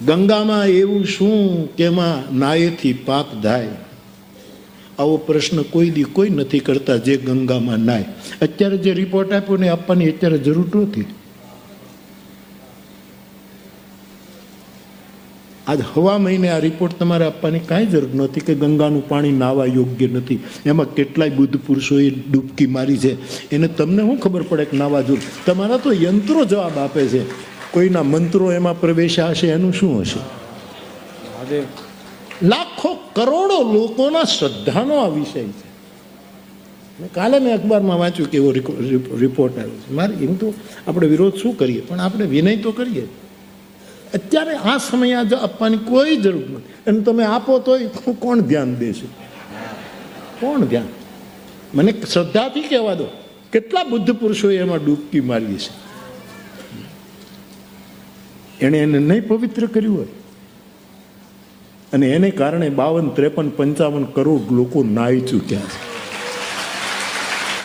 ગંગામાં એવું શું કે એમાં નાયેથી પાપ થાય? આવો પ્રશ્ન કોઈ નથી કરતા જે ગંગામાં નાય. અત્યારે જે રિપોર્ટ આપ્યો ને આપવાની અત્યારે જરૂર નથી. આજ હવા મહિને આ રિપોર્ટ તમારે આપવાની કાંઈ જરૂર નથી કે ગંગાનું પાણી નાવા યોગ્ય નથી. એમાં કેટલાય બુદ્ધ પુરુષોએ ડૂબકી મારી છે. એને તમને શું ખબર પડે કે નાવા જરૂર? તમારા તો યંત્રો જવાબ આપે છે. કોઈના મંત્રો એમાં પ્રવેશ્યા હશે, એનું શું હશે? લાખો કરોડો લોકોના શ્રદ્ધાનો આ વિષય છે. કાલે મેં અખબારમાં વાંચ્યું કે એવો રિપોર્ટ આવ્યો છે. મારે એમ તો આપણે વિરોધ શું કરીએ, પણ આપણે વિનય તો કરીએ. અત્યારે આ સમયે આજે આપવાની કોઈ જરૂર નથી. અને તમે આપો તો કોણ ધ્યાન દેશે? કોણ ધ્યાન? મને શ્રદ્ધાથી કહેવા દો, કેટલા બુદ્ધ પુરુષોએ એમાં ડૂબકી મારી છે. એણે એને નહીં પવિત્ર કર્યું હોય, અને એને કારણે 52, 53, 55 કરોડ લોકો નાહી ચૂક્યા છે.